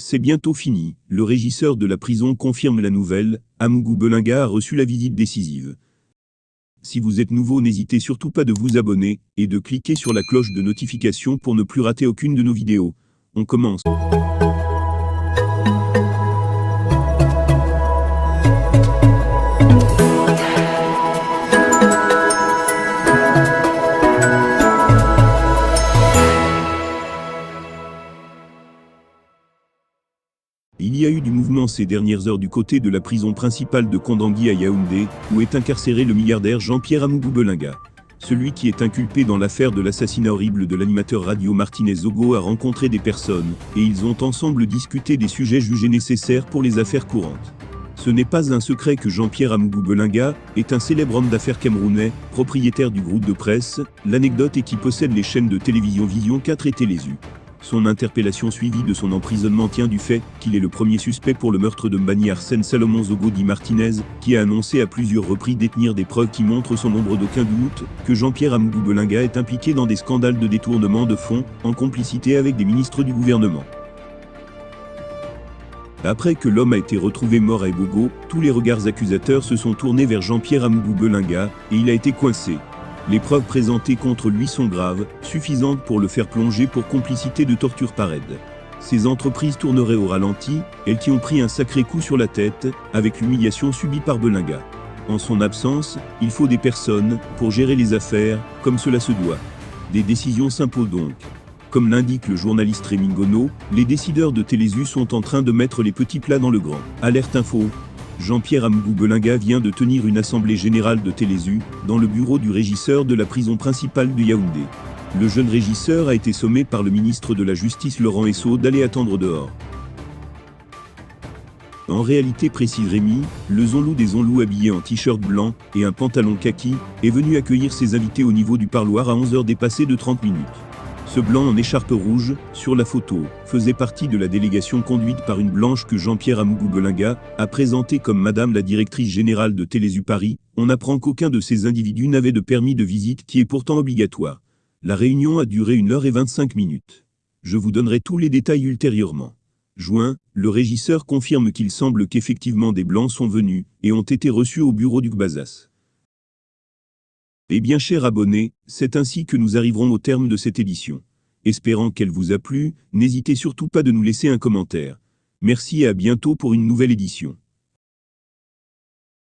C'est bientôt fini, le régisseur de la prison confirme la nouvelle, Amougou Belinga a reçu la visite décisive. Si vous êtes nouveau, n'hésitez surtout pas de vous abonner, et de cliquer sur la cloche de notification pour ne plus rater aucune de nos vidéos. On commence. Il y a eu du mouvement ces dernières heures du côté de la prison principale de Kondangui à Yaoundé, où est incarcéré le milliardaire Jean-Pierre Amougou Belinga. Celui qui est inculpé dans l'affaire de l'assassinat horrible de l'animateur radio Martinez Zogo a rencontré des personnes, et ils ont ensemble discuté des sujets jugés nécessaires pour les affaires courantes. Ce n'est pas un secret que Jean-Pierre Amougou Belinga est un célèbre homme d'affaires camerounais, propriétaire du groupe de presse, l'anecdote et qui possède les chaînes de télévision Vision 4 et Télésu. Son interpellation suivie de son emprisonnement tient du fait qu'il est le premier suspect pour le meurtre de Mbani Arsène Salomon Zogo dit Martinez, qui a annoncé à plusieurs reprises détenir des preuves qui montrent sans nombre d'aucun doute que Jean-Pierre Amougou Belinga est impliqué dans des scandales de détournement de fonds, en complicité avec des ministres du gouvernement. Après que l'homme a été retrouvé mort à Ebogo, tous les regards accusateurs se sont tournés vers Jean-Pierre Amougou Belinga, et il a été coincé. Les preuves présentées contre lui sont graves, suffisantes pour le faire plonger pour complicité de torture par aide. Ces entreprises tourneraient au ralenti, elles qui ont pris un sacré coup sur la tête, avec l'humiliation subie par Belinga. En son absence, il faut des personnes, pour gérer les affaires, comme cela se doit. Des décisions s'imposent donc. Comme l'indique le journaliste Rémi Ngono, les décideurs de Télésu sont en train de mettre les petits plats dans le grand. Alerte info. Jean-Pierre Amougou Belinga vient de tenir une assemblée générale de Télésu, dans le bureau du régisseur de la prison principale de Yaoundé. Le jeune régisseur a été sommé par le ministre de la Justice Laurent Esso d'aller attendre dehors. En réalité, précise Rémi, le zonlou des zonlous habillé en t-shirt blanc et un pantalon kaki, est venu accueillir ses invités au niveau du parloir à 11h dépassées de 30 minutes. Ce blanc en écharpe rouge, sur la photo, faisait partie de la délégation conduite par une blanche que Jean-Pierre Amougou Belinga a présentée comme Madame la directrice générale de Télésu Paris. On apprend qu'aucun de ces individus n'avait de permis de visite qui est pourtant obligatoire. La réunion a duré 1h25 minutes. Je vous donnerai tous les détails ultérieurement. Juin, le régisseur confirme qu'il semble qu'effectivement des blancs sont venus et ont été reçus au bureau du Gbazas. Eh bien chers abonnés, c'est ainsi que nous arriverons au terme de cette édition. Espérant qu'elle vous a plu, n'hésitez surtout pas de nous laisser un commentaire. Merci et à bientôt pour une nouvelle édition.